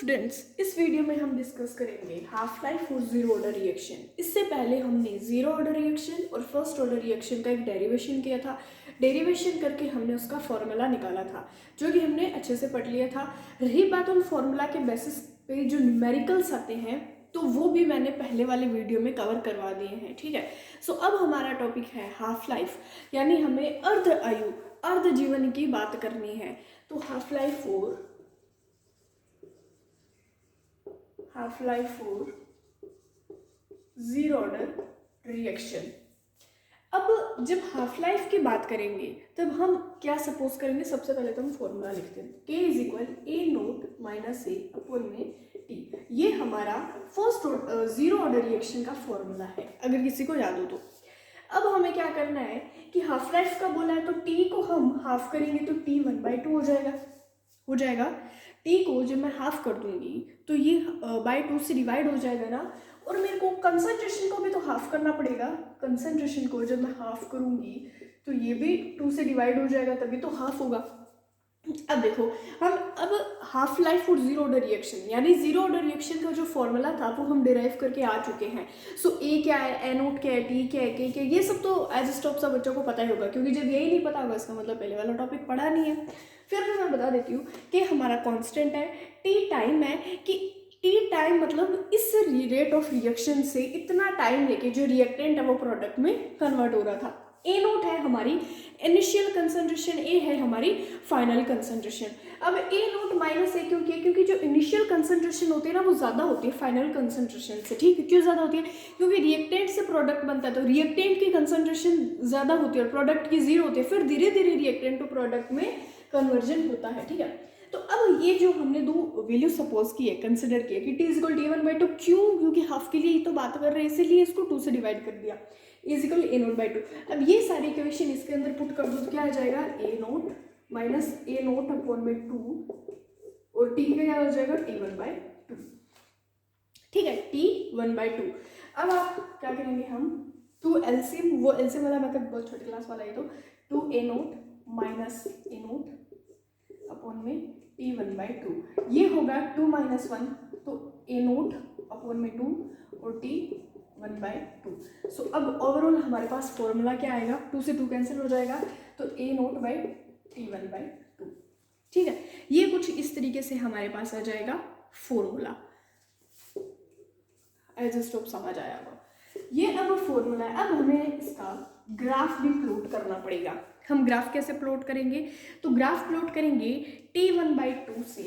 Students, इस video में हम डिस्कस करेंगे हाफ लाइफ और जीरो ऑर्डर रिएक्शन। इससे पहले हमने जीरो ऑर्डर रिएक्शन और फर्स्ट ऑर्डर रिएक्शन का एक डेरिवेशन किया था। डेरिवेशन करके हमने उसका फॉर्मूला निकाला था, जो कि हमने अच्छे से पढ़ लिया था। रही बात उन फॉर्मूला के बेसिस पे जो न्यूमेरिकल्स आते हैं, तो वो भी मैंने पहले वाले वीडियो में कवर करवा दिए हैं। ठीक है, सो अब हमारा टॉपिक है हाफ लाइफ, यानी हमें अर्ध आयु, अर्ध जीवन की बात करनी है। तो हाफ लाइफ और जीरो ऑर्डर रिएक्शन। अब जब हाफ लाइफ की बात करेंगे तब हम क्या सपोज करेंगे, सबसे पहले तो हम फॉर्मूला लिखते हैं K is equal A note minus A upon में टी। ये हमारा फर्स्ट जीरो ऑर्डर रिएक्शन का फॉर्मूला है, अगर किसी को याद हो तो। अब हमें क्या करना है कि हाफ लाइफ का बोला है तो टी को हम हाफ करेंगे तो टी 1/2 हो जाएगा। टी को जब मैं हाफ कर दूंगी तो ये बाय 2 से डिवाइड हो जाएगा ना, और मेरे को कंसंट्रेशन को भी तो हाफ करना पड़ेगा। कंसंट्रेशन को जब मैं हाफ करूंगी तो ये भी 2 से डिवाइड हो जाएगा, तभी तो हाफ होगा। अब देखो, हम अब हाफ लाइफ और जीरो ऑर्डर रिएक्शन, यानी जीरो ऑर्डर रिएक्शन का जो फॉर्मूला था वो हम डिराइव करके आ चुके हैं। सो ए क्या है, ए नोट क्या है, टी क्या है, के क्या है, ये सब तो एज स्टॉप सब बच्चों को पता ही होगा, क्योंकि जब यही नहीं पता होगा इसका मतलब पहले वाला टॉपिक पढ़ा नहीं है। फिर भी मैं बता देती हूँ कि हमारा कॉन्स्टेंट है, टी टाइम है, कि टी टाइम मतलब इस रेट ऑफ रिएक्शन से इतना टाइम लेके जो रिएक्टेंट है वो प्रोडक्ट में कन्वर्ट हो रहा था। ए नोट है हमारी इनिशियल कंसंट्रेशन, ए है हमारी फाइनल कंसंट्रेशन। अब ए नोट माइनस ए क्यों किया, क्योंकि जो इनिशियल कंसंट्रेशन होती है ना वो ज़्यादा होती है फाइनल कंसंट्रेशन से। ठीक है, क्यों ज़्यादा होती है, क्योंकि रिएक्टेंट से प्रोडक्ट बनता है तो रिएक्टेंट की कंसंट्रेशन ज़्यादा होती है और प्रोडक्ट की जीरो होती है। फिर धीरे धीरे रिएक्टेंट टू प्रोडक्ट में कन्वर्जन होता है। ठीक है, तो अब ये जो हमने दो वैल्यू सपोज की है, कंसिडर किया कि टी इज इक्वल T1/2, क्यों, क्योंकि हाफ के लिए ही तो बात कर रहे हैं, इसीलिए इसको 2 से डिवाइड कर दिया, is equal A note by 2। अब ये सारी इक्वेशन इसके अंदर पुट कर दो तो क्या आ जाएगा, ए नोट माइनस ए नोट अपॉन में 2, और टी का क्या हो जाएगा, T1/2। ठीक है, T1/2। अब आप क्या करेंगे, हम 2 एलसीएम, वो एलसीएम वाला मेथड बहुत छोटी क्लास वाला है, तो 2 ए नोट माइनस ए नोट अपॉन में T1/2, ये होगा 2 - 1, तो ए नोट अपॉन में 2 और T1/2। सो अब ओवरऑल हमारे पास फॉर्मूला क्या आएगा, 2 से 2 कैंसिल हो जाएगा, तो ए नोट बाई T1/2। ठीक है, ये कुछ इस तरीके से हमारे पास आ जाएगा फॉर्मूला। एज स्टॉप समझ आया होगा, ये अब फॉर्मूला है। अब हमें इसका ग्राफ भी प्लॉट करना पड़ेगा। हम ग्राफ कैसे प्लॉट करेंगे, तो ग्राफ प्लॉट करेंगे T1/2 से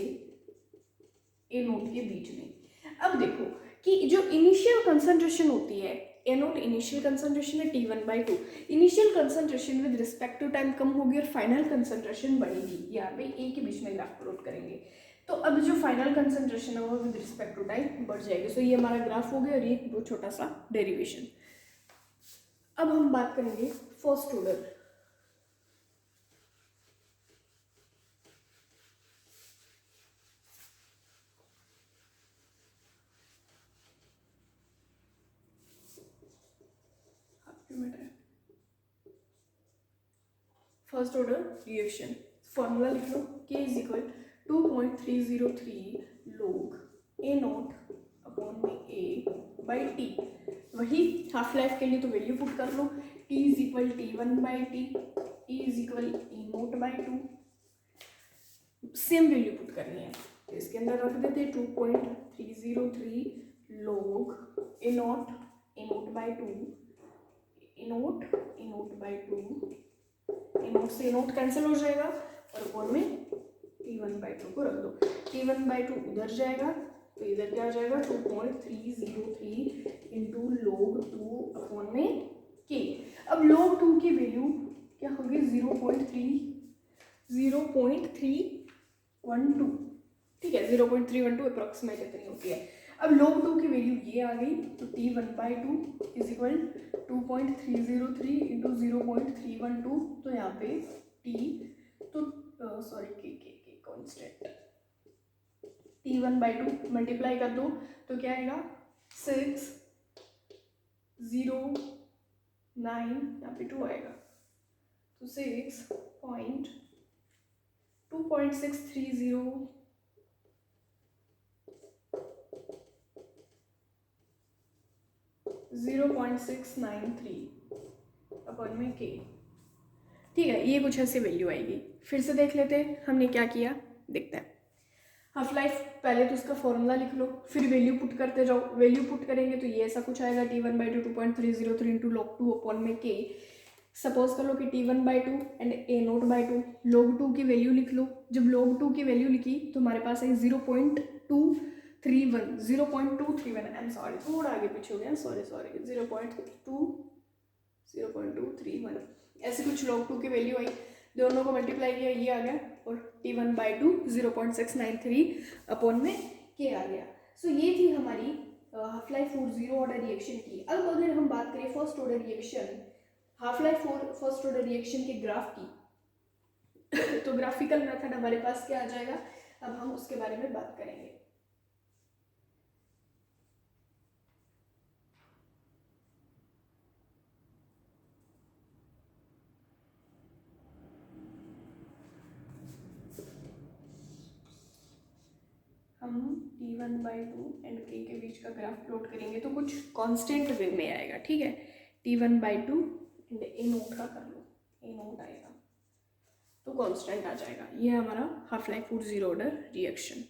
ए नोट के बीच में। अब देखो कि जो इनिशियल कंसंट्रेशन होती है, ए नोट इनिशियल कंसंट्रेशन है, T1/2 initial concentration with respect to time कम होगी और फाइनल कंसंट्रेशन बढ़ेगी। यहाँ पे ए के बीच में ग्राफ प्लॉट करेंगे, तो अब जो फाइनल कंसंट्रेशन है वो विद रिस्पेक्ट टू टाइम बढ़ जाएगी। सो ये हमारा ग्राफ हो गया और ये बहुत छोटा सा डेरिवेशन। अब हम बात करेंगे first order. First order reaction formula लिख लो, K is equal 2.303 log A naught upon में ए बाई टी। वही हाफ लाइफ के लिए तो वैल्यू पुट कर लो, T is equal T1/T, E is equal A note by 2, same value put करनी है, तो इसके अंदर रख देते 2.303 log A note by 2, A note by 2, A note से ए नोट कैंसिल हो जाएगा और अपॉन में T1/2 को रख दो। T1/2 उधर जाएगा तो इधर क्या आ जाएगा, 2.303 इंटू log 2 अपॉन में K। अब log 2 की वैल्यू क्या होगी, 0.312। ठीक है, 0.312 अप्रोक्सीमेट इतनी होती है। अब log 2 की वैल्यू ये आ गई, तो T1/2 इज इक्वल 2.303 इंटू 0.312, तो यहाँ पे T तो के कॉन्स्टेंट T1/2 मल्टीप्लाई कर दो तो क्या आएगा, 609, यहाँ पे 2 आएगा, तो 2.630 0.693 अपन में के। ठीक है, ये कुछ ऐसी वैल्यू आएगी। फिर से देख लेते हैं हमने क्या किया, देखते हैं। हाफ लाइफ पहले तो उसका फॉर्मूला लिख लो, फिर वैल्यू पुट करते जाओ। वैल्यू पुट करेंगे तो ये ऐसा कुछ आएगा, T1/2 2.303 इंटू log2 अपॉन में के। सपोज कर लो कि T1/2 एंड A0/2, log2 की वैल्यू लिख लो। जब log2 की वैल्यू लिखी तो हमारे पास है 0.231, आई एम सॉरी थोड़ा आगे पीछे हो गया, सॉरी 0.231, ऐसे कुछ log2 की वैल्यू आई, दोनों को मल्टीप्लाई किया, ये आ गया, और T1/2 0.693 अपॉन में के आ गया। सो ये थी हमारी half life for zero order reaction की। अब अगर हम बात करें first order reaction, half life for first order reaction के ग्राफ की, तो ग्राफिकल मेथड हमारे पास क्या आ जाएगा, अब हम उसके बारे में बात करेंगे। हम T1/2 एंड के बीच का ग्राफ प्लॉट करेंगे तो कुछ कांस्टेंट वे में आएगा। ठीक है, T1/2 एंड A0 का कर लो, A0 आएगा तो कांस्टेंट आ जाएगा। ये हमारा half life for zero order reaction.